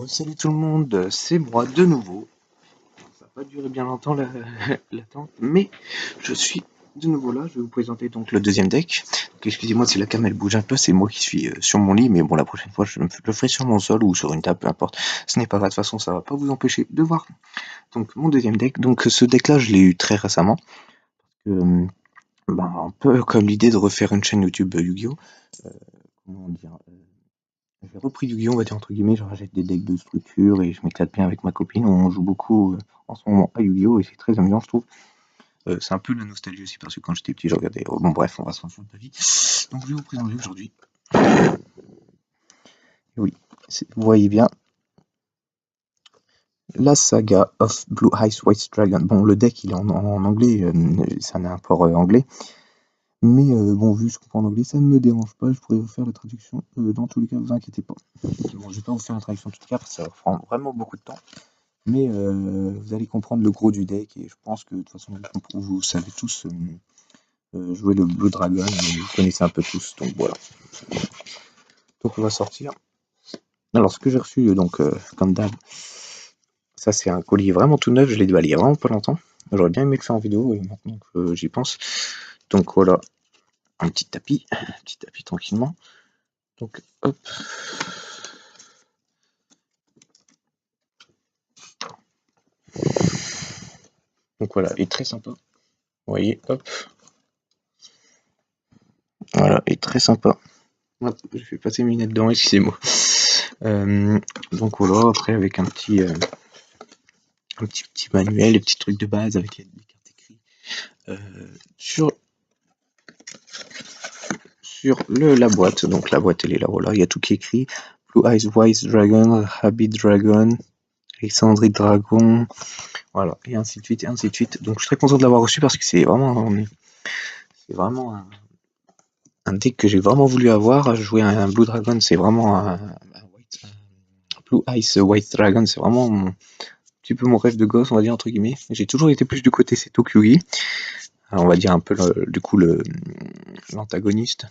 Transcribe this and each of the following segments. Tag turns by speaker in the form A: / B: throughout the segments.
A: Salut tout le monde, c'est moi de nouveau. Ça va pas durer bien longtemps l'attente, mais je suis de nouveau là. Je vais vous présenter donc le deuxième deck. Donc, excusez-moi si la cam elle bouge un peu, c'est moi qui suis sur mon lit, mais bon, la prochaine fois je le ferai sur mon sol ou sur une table, peu importe. Ce n'est pas grave, de toute façon ça va pas vous empêcher de voir. Donc mon deuxième deck, donc ce deck là je l'ai eu très récemment. Un peu comme l'idée de refaire une chaîne YouTube Yu-Gi-Oh! Comment dire J'ai repris Yu-Gi-Oh! On va dire entre guillemets, je rachète des decks de structure et je m'éclate bien avec ma copine. On joue beaucoup en ce moment à Yu-Gi-Oh! Et c'est très amusant, je trouve. C'est un peu la nostalgie aussi parce que quand j'étais petit, je regardais. Bon, bref, on va s'en foutre de la vie. Donc, je vais vous présenter aujourd'hui. Oui, vous voyez bien la saga of Blue Eyes White Dragon. Bon, le deck il est en anglais, c'est un import anglais. Mais bon, vu ce qu'on comprend en anglais, ça ne me dérange pas. Je pourrais vous faire la traduction. Dans tous les cas, vous inquiétez pas. Bon, je vais pas vous faire la traduction tout de cas parce que ça va prendre vraiment beaucoup de temps. Mais vous allez comprendre le gros du deck et je pense que de toute façon vous savez tous jouer le Blue Dragon, vous connaissez un peu tous, donc voilà. Donc on va sortir. Alors ce que j'ai reçu donc comme d'hab, ça c'est un colis vraiment tout neuf, je l'ai déballé il y a vraiment pas longtemps. J'aurais bien aimé le faire en vidéo et maintenant que j'y pense. Donc voilà, un petit tapis tranquillement. Donc hop. Donc voilà, il est très sympa. Vous voyez, hop. Voilà, il est très sympa. Hop, je vais passer mes lunettes dedans, excusez-moi. Donc voilà, après avec un petit manuel, les petits trucs de base avec les cartes écrites sur la boîte. Donc la boîte elle est là, voilà, il y a tout qui est écrit. Blue Eyes White Dragon, Habit Dragon, Alexandrie Dragon, voilà, et ainsi de suite, et ainsi de suite. Donc je suis très content de l'avoir reçu parce que c'est vraiment un deck que j'ai vraiment voulu avoir. Jouer un Blue Dragon, c'est vraiment un Blue Eyes White Dragon, c'est vraiment un petit peu mon rêve de gosse, on va dire entre guillemets. J'ai toujours été plus du côté Seto Kyugi. On va dire un peu l'antagoniste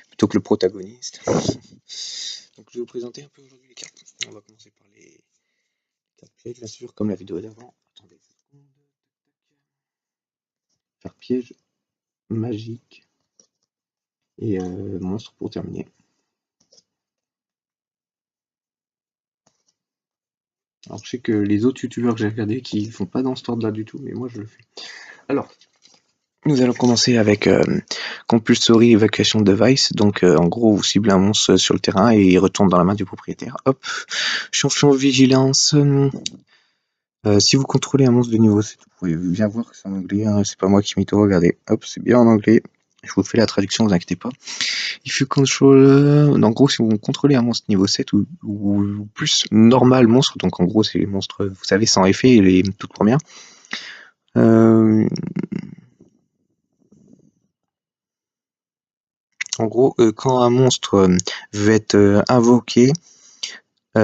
A: plutôt que le protagoniste. Donc je vais vous présenter un peu aujourd'hui les cartes. On va commencer par les cartes pièges, bien sûr, comme la vidéo d'avant. Attendez une seconde. Carte piège, magique et monstre pour terminer. Alors je sais que les autres youtubeurs que j'ai regardés qui font pas dans cet ordre là du tout, mais moi je le fais. Alors, nous allons commencer avec Compulsory Evacuation Device. Donc en gros, vous ciblez un monstre sur le terrain et il retourne dans la main du propriétaire. Hop, champion vigilance. Si vous contrôlez un monstre de niveau 7, vous pouvez bien voir que c'est en anglais, hein, c'est pas moi qui mytho, regardez. Hop, c'est bien en anglais. Je vous fais la traduction, vous inquiétez pas. If you control, en gros, si vous contrôlez un monstre niveau 7 ou plus normal monstre, donc en gros, c'est les monstres, vous savez, sans effet, et les toutes premières. En gros, quand un monstre veut être invoqué, ou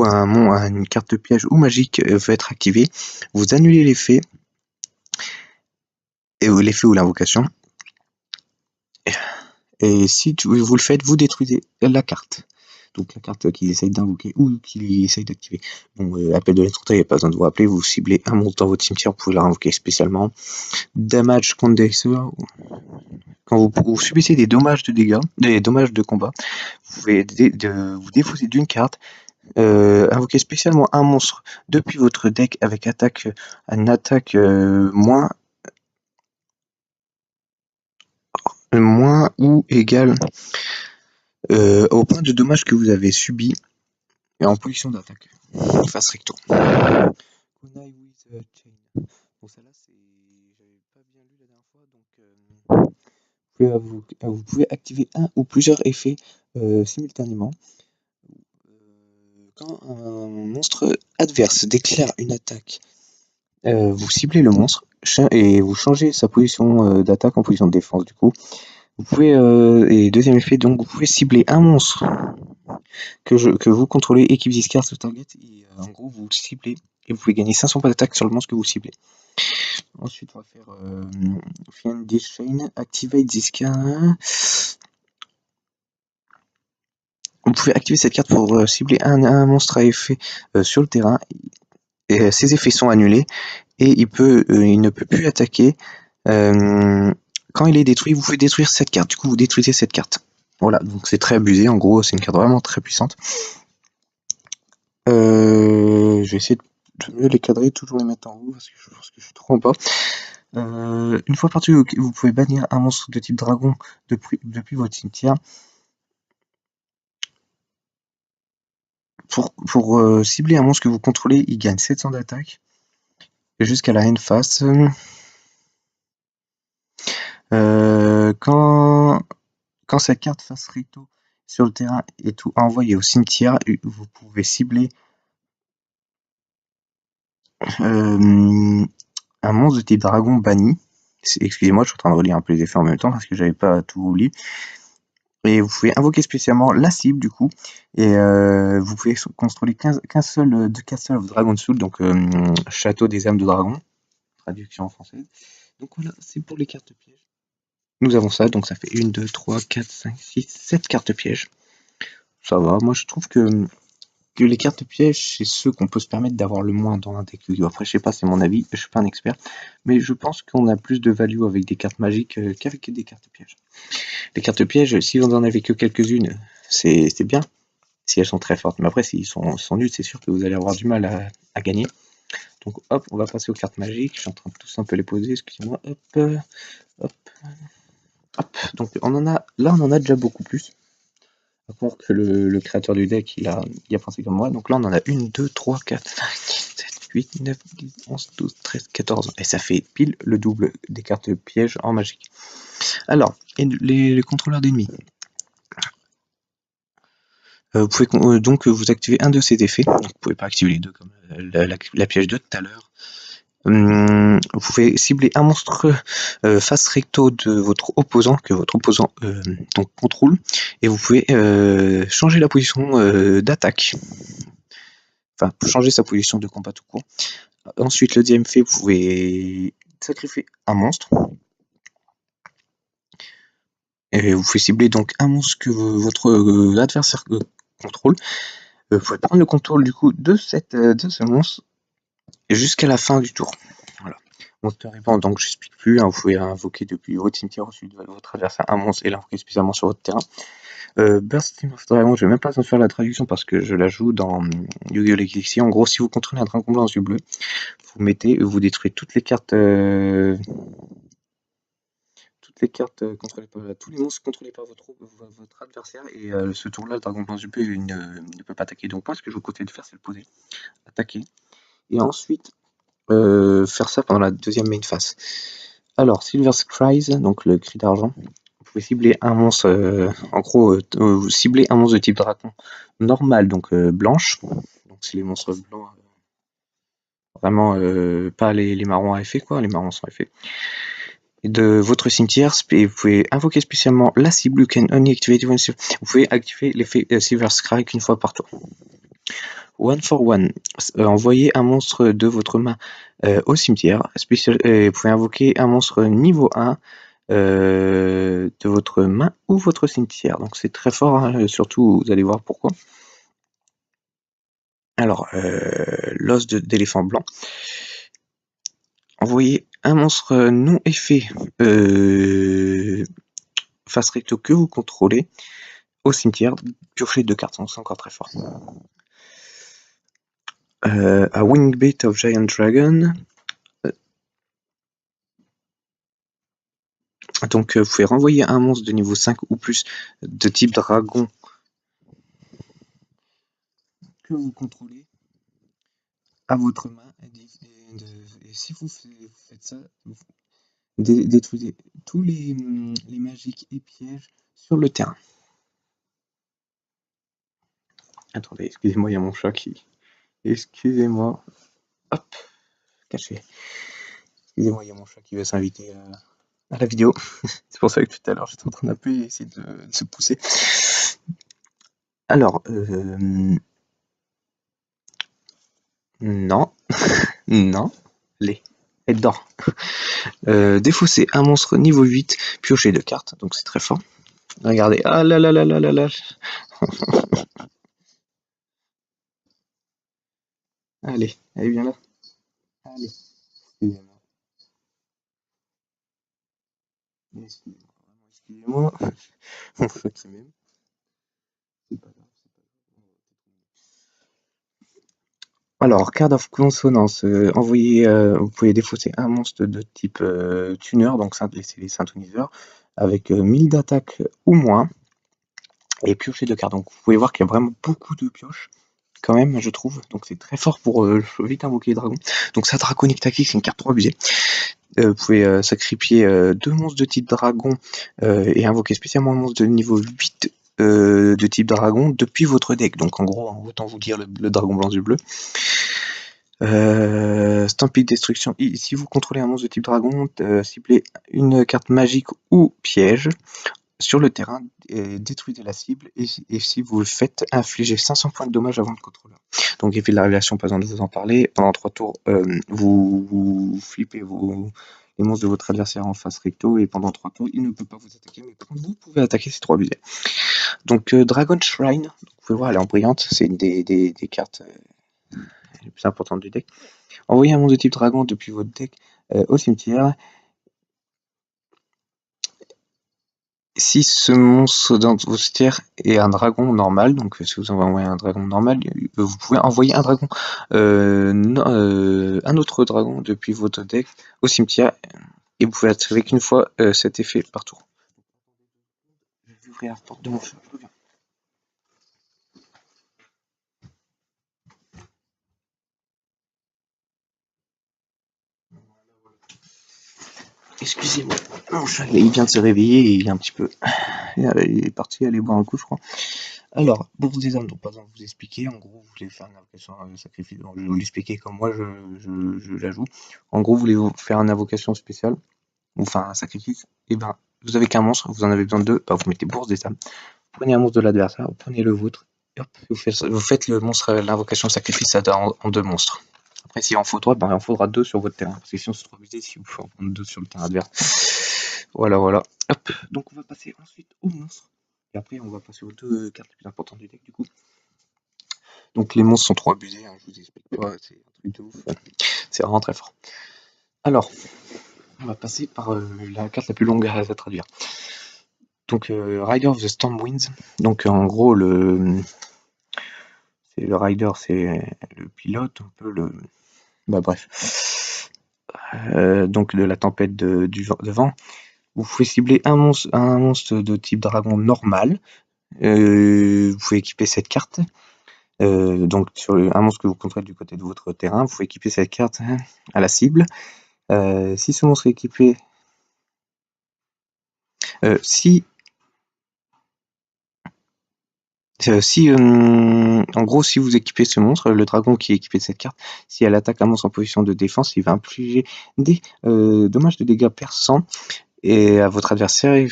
A: une carte de piège ou magique veut être activée, vous annulez l'effet, l'effet ou l'invocation, et si vous le faites, vous détruisez la carte. Donc la carte qu'il essaye d'invoquer ou qu'il essaye d'activer. Bon, appel de l'instructeur, il n'y a pas besoin de vous rappeler, vous ciblez un monstre dans votre cimetière, vous pouvez la invoquer spécialement. Damage condenser, quand vous subissez des dommages de dégâts, des dommages de combat, vous pouvez vous défausser d'une carte, invoquer spécialement un monstre depuis votre deck avec une attaque moins ou égale au point de dommage que vous avez subi et en position d'attaque. Face recto. Kunai with Chain. Bon, celle-là, j'avais pas bien lu la dernière fois, donc vous pouvez activer un ou plusieurs effets simultanément. Quand un monstre adverse déclare une attaque, vous ciblez le monstre et vous changez sa position d'attaque en position de défense. Du coup, vous pouvez et deuxième effet, donc vous pouvez cibler un monstre que vous contrôlez et qui discard ce target. Et, en gros, vous le ciblez et vous pouvez gagner 500 points d'attaque sur le monstre que vous ciblez. Ensuite, on va faire Fiend this Chain, Activate this card. Vous pouvez activer cette carte pour cibler un monstre à effet sur le terrain. Et, ses effets sont annulés et il ne peut plus attaquer. Quand il est détruit, vous pouvez détruire cette carte. Du coup, vous détruisez cette carte. Voilà, donc c'est très abusé. En gros, c'est une carte vraiment très puissante. Je vais essayer de mieux les cadrer, toujours les mettre en haut parce que je pense que je suis trop en bas. Une fois parti, vous pouvez bannir un monstre de type dragon depuis votre cimetière. Pour cibler un monstre que vous contrôlez, il gagne 700 d'attaque jusqu'à la end phase. Quand sa carte face recto sur le terrain est tout envoyé au cimetière, vous pouvez cibler un monstre de type dragon banni. Excusez-moi, je suis en train de relire un peu les effets en même temps parce que j'avais pas tout lu. Et vous pouvez invoquer spécialement la cible du coup. Et vous pouvez contrôler qu'un seul de Castle of Dragon Soul, donc Château des âmes de dragon, traduction en française. Donc voilà, c'est pour les cartes pièges. Nous avons ça, donc ça fait 1, 2, 3, 4, 5, 6, 7 cartes pièges. Ça va, moi je trouve que les cartes pièges, c'est ceux qu'on peut se permettre d'avoir le moins dans un deck Yu-Gi-Oh! Après, je sais pas, c'est mon avis, je suis pas un expert, mais je pense qu'on a plus de value avec des cartes magiques qu'avec des cartes pièges. Les cartes pièges, si vous en avez que quelques-unes, c'est bien, si elles sont très fortes, mais après, s'ils sont nuls, c'est sûr que vous allez avoir du mal à gagner. Donc hop, on va passer aux cartes magiques, je suis en train de tous un peu les poser, excusez-moi, hop, hop, hop, donc on en a déjà beaucoup plus. Par contre que le créateur du deck, il a pensé comme moi. Donc là, on en a 1, 2, 3, 4, 5, 6, 7, 8, 9, 10, 11, 12, 13, 14. Et ça fait pile le double des cartes pièges en magique. Alors, les contrôleurs d'ennemis. Vous pouvez donc vous activer un de ces effets. Donc, vous pouvez pas activer les deux comme la piège de tout à l'heure. Vous pouvez cibler un monstre face recto de votre opposant, que votre opposant donc contrôle, et vous pouvez changer la position d'attaque. Enfin, changer sa position de combat tout court. Ensuite, le deuxième fait, vous pouvez sacrifier un monstre. Et vous pouvez cibler donc un monstre que votre adversaire contrôle. Vous pouvez prendre le contrôle du coup de ce monstre jusqu'à la fin du tour. Voilà. Monster répand, donc j'explique plus, hein, vous pouvez invoquer depuis votre cimetière au sud de votre adversaire un monstre et l'invoquer spécialement sur votre terrain. Burst Team of Dragon, je vais même pas en faire la traduction parce que je la joue dans Yu-Gi-Oh! Legacy. En gros, si vous contrôlez un dragon blanc en yeux bleus, vous détruisez toutes les cartes contrôlées par tous les monstres contrôlés par votre adversaire, et ce tour-là, le dragon blanc yeux bleus ne peut pas attaquer. Donc moi, ce que je vous conseille de faire, c'est le poser, attaquer, et ensuite faire ça pendant la deuxième main phase. Alors, Silver's Cries, donc le cri d'argent, vous pouvez cibler un monstre, en gros, vous ciblez un monstre de type dragon normal, donc blanche, donc c'est les monstres blancs, vraiment pas les marrons à effet, quoi, les marrons sont à effet, de votre cimetière, et vous pouvez invoquer spécialement la cible. You can only activate one. Vous pouvez activer l'effet Silver's Cry qu'une fois par tour. One for one, envoyez un monstre de votre main au cimetière. Vous pouvez invoquer un monstre niveau 1 de votre main ou votre cimetière. Donc c'est très fort, hein, surtout vous allez voir pourquoi. Alors, l'os d'éléphant blanc. Envoyez un monstre non effet face recto que vous contrôlez au cimetière. Piochez 2 cartes, c'est encore très fort. A Wingbait of Giant Dragon. Donc vous pouvez renvoyer un monstre de niveau 5 ou plus de type dragon que vous contrôlez à votre main, et si vous faites ça, vous détruisez tous les magiques et pièges sur le terrain. Attendez, excusez-moi, il y a mon chat qui... Excusez-moi. Hop, caché. Excusez-moi, il y a mon chat qui veut s'inviter à la vidéo. C'est pour ça que tout à l'heure, j'étais en train d'appeler et essayer de se pousser. Alors, non, non, elle dort. Défausser un monstre niveau 8, piocher 2 cartes, donc c'est très fort. Regardez. Ah là là là là là là. Allez, allez, viens là. Allez. Excusez-moi. Excusez-moi. Excusez-moi. On fait quand même. C'est pas grave. Alors, Card of Consonance, vous pouvez défausser un monstre de type tuner, donc c'est les synthoniseurs, avec 1000 d'attaque ou moins, et piocher 2 cartes. Donc vous pouvez voir qu'il y a vraiment beaucoup de pioches, quand même, je trouve. Donc c'est très fort pour vite invoquer les dragons. Donc ça, Draconic Tactique, c'est une carte trop abusée. Vous pouvez sacrifier 2 monstres de type dragon et invoquer spécialement un monstre de niveau 8 de type dragon depuis votre deck. Donc en gros, autant vous dire le dragon blanc du bleu. Stampede Destruction. Si vous contrôlez un monstre de type dragon, ciblez une carte magique ou piège sur le terrain, détruisez la cible, et si vous le faites, infligez 500 points de dommage avant le contrôleur. Donc effet de la révélation, pas besoin de vous en parler. Pendant 3 tours, vous flippez les monstres de votre adversaire en face recto, et pendant 3 tours, il ne peut pas vous attaquer, mais quand vous pouvez attaquer, c'est trop abusé. Donc Dragon Shrine, vous pouvez voir, elle est en brillante, c'est une des cartes les plus importantes du deck. Envoyez un monstre de type dragon depuis votre deck au cimetière. Si ce monstre dans votre cimetière est un dragon normal, donc si vous envoyez un dragon normal, vous pouvez envoyer un dragon, un autre dragon depuis votre deck au cimetière, et vous pouvez activer qu'une fois cet effet par tour. Je vais ouvrir la porte de mon chat, je reviens. Excusez-moi, mon chat il vient de se réveiller et il est un petit peu. Il est parti aller boire un coup, je crois. Alors, bourse des âmes, donc pas besoin de vous expliquer. En gros, vous voulez faire une invocation sacrifice. Donc, je vais vous l'expliquer comme moi je la joue. En gros, vous voulez faire une invocation spéciale, ou enfin un sacrifice. Et ben, vous avez qu'un monstre, vous en avez besoin de deux. Ben, vous mettez bourse des âmes. Vous prenez un monstre de l'adversaire, vous prenez le vôtre. Et hop, vous faites le monstre, l'invocation sacrifice en deux monstres. Après, s'il en faut trois, ben, il en faudra deux sur votre terrain. Parce que sinon, c'est trop abusé si vous pouvez en prendre deux sur le terrain adverse. Voilà, voilà. Hop, donc on va passer ensuite au monstre. Et après, on va passer aux deux cartes les plus importantes du deck, du coup. Donc les monstres sont trop abusés, hein, je vous explique pas, c'est un truc de ouf. C'est vraiment très fort. Alors, on va passer par la carte la plus longue à traduire. Donc Rider of the Stormwinds. Donc en gros, le Rider, c'est le pilote, un peu le. Bah bref. Donc de la tempête de vent. Vous pouvez cibler un monstre de type dragon normal. Vous pouvez équiper cette carte. Donc sur un monstre que vous contrôlez du côté de votre terrain, vous pouvez équiper cette carte à la cible. Si ce monstre est équipé, si en gros, si vous équipez ce monstre, le dragon qui est équipé de cette carte, si elle attaque un monstre en position de défense, il va infliger des dommages de dégâts perçants et à votre adversaire. Et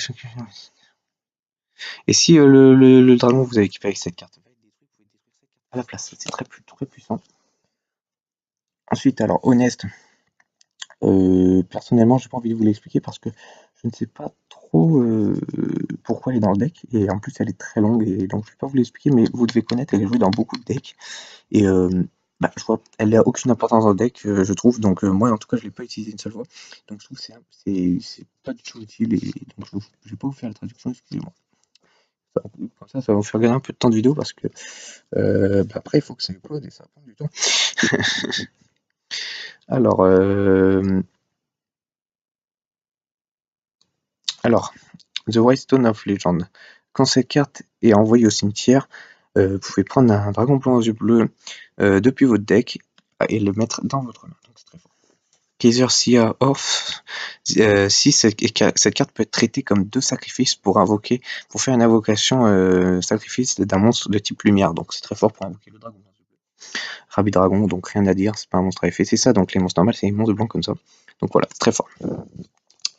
A: si le dragon que vous avez équipé avec cette carte va être détruit, vous pouvez détruire cette carte à la place. C'est très puissant. Ensuite, alors Honest, personnellement, j'ai pas envie de vous l'expliquer parce que je ne sais pas trop pourquoi elle est dans le deck, et en plus elle est très longue, et donc je vais pas vous l'expliquer, mais vous devez connaître, elle est jouée dans beaucoup de decks, et bah, je vois, elle n'a aucune importance dans le deck, je trouve, donc moi en tout cas je l'ai pas utilisé une seule fois, donc je trouve que c'est pas du tout utile, et donc je vais pas vous faire la traduction, excusez-moi. Comme ça va vous faire gagner un peu de temps de vidéo, parce que bah, après il faut que ça upload et ça prend du temps. Alors, The White Stone of Legend. Quand cette carte est envoyée au cimetière, vous pouvez prendre un dragon blanc aux yeux bleus depuis votre deck et le mettre dans votre main. Donc c'est très fort. Kaiser Sia Off. Si cette carte peut être traitée comme deux sacrifices pour faire une invocation sacrifice d'un monstre de type lumière. Donc c'est très fort pour invoquer le dragon. Rabi Dragon, donc rien à dire, c'est pas un monstre à effet, c'est ça. Donc les monstres normaux, c'est les monstres blancs comme ça. Donc voilà, très fort.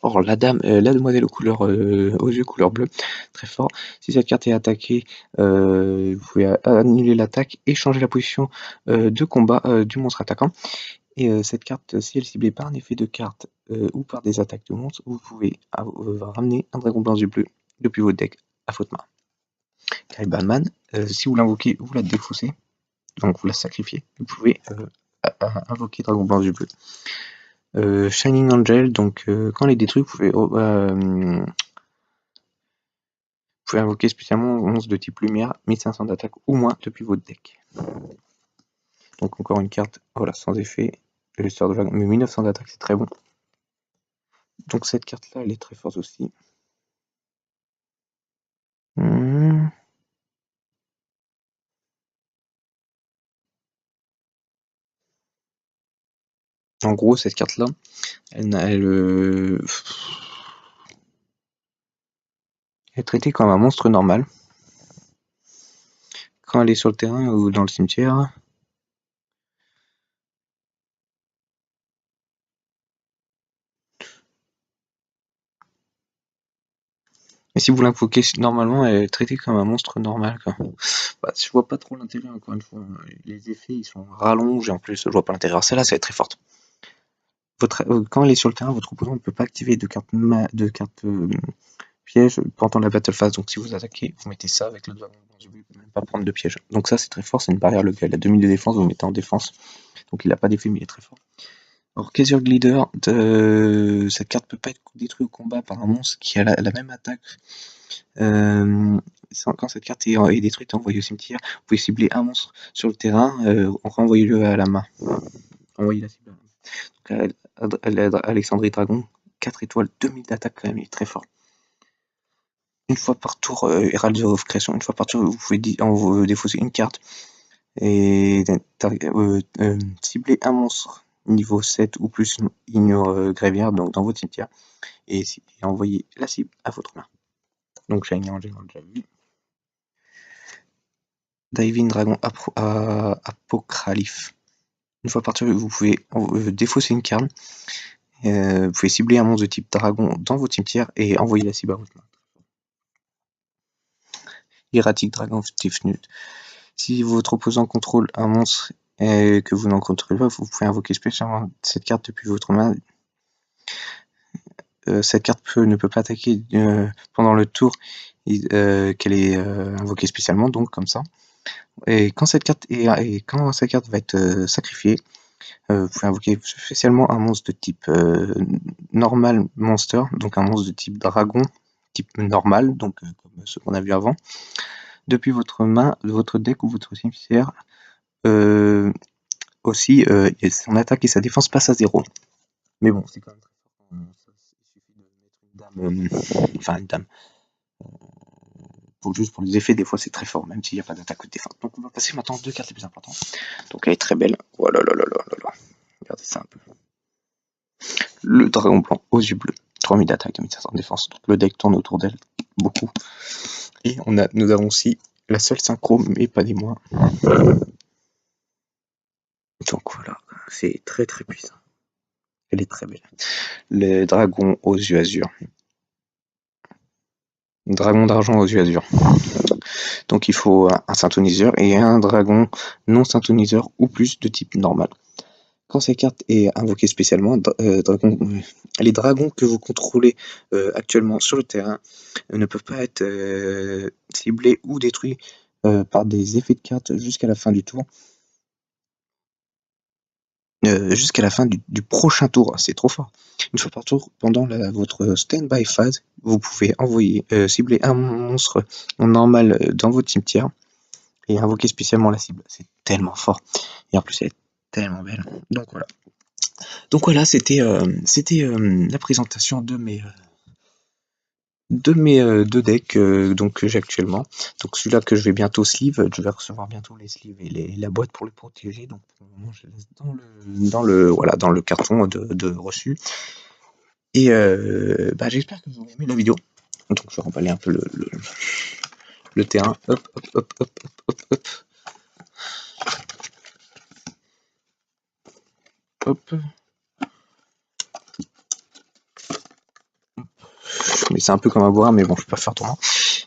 A: Or, la demoiselle aux yeux couleur bleu, très fort. Si cette carte est attaquée, vous pouvez annuler l'attaque et changer la position de combat du monstre attaquant. Et cette carte, si elle est ciblée par un effet de carte ou par des attaques de monstres, vous pouvez ramener un dragon blanc aux yeux bleus depuis votre deck à votre main. Calibanman, si vous l'invoquez, vous la défaussez, donc vous la sacrifiez, vous pouvez invoquer Dragon Blanc du bleu. Shining Angel, donc quand elle est détruite, vous pouvez invoquer spécialement monstre de type lumière, 1500 d'attaque ou moins depuis votre deck. Donc encore une carte, voilà, sans effet, l'histoire de dragon, mais 1900 d'attaque, c'est très bon. Donc cette carte-là, elle est très forte aussi. En gros, cette carte-là, elle est traitée comme un monstre normal. Quand elle est sur le terrain ou dans le cimetière, et si vous l'invoquez normalement, elle est traitée comme un monstre normal, quoi. Bah, je vois pas trop l'intérêt, encore une fois. Les effets, ils sont rallonges, et en plus, je vois pas l'intérêt. Celle-là, c'est très forte. Quand elle est sur le terrain, votre opposant ne peut pas activer de carte piège pendant la battle phase. Donc si vous attaquez, vous mettez ça avec le dragon, vous ne pouvez même pas prendre de piège. Donc ça, c'est très fort, c'est une barrière locale. Il a 2000 de défense, vous le mettez en défense. Donc il n'a pas d'effet, mais il est très fort. Alors, Kaiser Glider, cette carte peut pas être détruite au combat par un monstre qui a la même attaque. Quand cette carte est détruite et envoyée au cimetière, vous pouvez cibler un monstre sur le terrain, renvoyez-le à la main. Envoyez la cible à la main. Donc, Alexandrie Dragon, 4 étoiles, 2000 d'attaque quand même, il est très fort. Une fois par tour, Herald of Creation, une fois par tour, vous pouvez défausser une carte et cibler un monstre niveau 7 ou plus ignore Graveyard, donc dans votre cimetière, et envoyer la cible à votre main. Donc Shining Angel, on l'a déjà vu. Diving Dragon Apocryphe. Une fois par tour, vous pouvez défausser une carte, vous pouvez cibler un monstre de type dragon dans votre cimetière et envoyer la cible à votre main. Erratic Dragon Stiffnut. Si votre opposant contrôle un monstre et que vous n'en contrôlez pas, vous pouvez invoquer spécialement cette carte depuis votre main. Cette carte ne peut pas attaquer pendant le tour qu'elle est invoquée spécialement, donc comme ça. Et quand cette carte va être sacrifiée, vous pouvez invoquer spécialement un monstre de type normal monster, donc un monstre de type dragon, type normal, donc comme ce qu'on a vu avant, depuis votre main, votre deck ou votre cimetière. Aussi, son attaque et sa défense passent à 0. Mais bon, c'est quand même très fort. Il suffit de mettre une dame, enfin une dame. Juste pour les effets, des fois c'est très fort, même s'il n'y a pas d'attaque ou de défense. Donc on va passer maintenant aux deux cartes les plus importantes. Donc elle est très belle. Oh là là là là là là. Regardez ça un peu. Le dragon blanc aux yeux bleus. 3000 d'attaque, 2500 de défense. Donc le deck tourne autour d'elle beaucoup. Et nous avons aussi la seule synchro, mais pas des moindres. Donc voilà, c'est très très puissant. Elle est très belle. Le dragon aux yeux azur. Dragon d'argent aux yeux azur. Donc il faut un synthoniseur et un dragon non synthoniseur ou plus de type normal. Quand cette carte est invoquée spécialement, les dragons que vous contrôlez actuellement sur le terrain ne peuvent pas être ciblés ou détruits par des effets de cartes jusqu'à la fin du tour. Jusqu'à la fin du prochain tour, c'est trop fort. Une fois par tour, pendant votre stand-by phase, vous pouvez cibler un monstre normal dans votre cimetière et invoquer spécialement la cible. C'est tellement fort. Et en plus, elle est tellement belle. Donc voilà, c'était la présentation de mes deux decks que j'ai actuellement. Donc celui-là que je vais bientôt sleeve, je vais recevoir bientôt les sleeves et la boîte pour le protéger. Donc pour le moment je laisse dans le carton de reçu. Et j'espère que vous avez aimé la vidéo. Donc je vais remballer un peu le terrain. Hop hop hop hop hop hop hop. Mais c'est un peu comme un bois, mais bon, je peux pas faire tournant.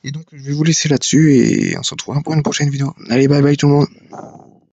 A: Et donc je vais vous laisser là-dessus et on se retrouve pour une prochaine vidéo. Allez, bye bye tout le monde.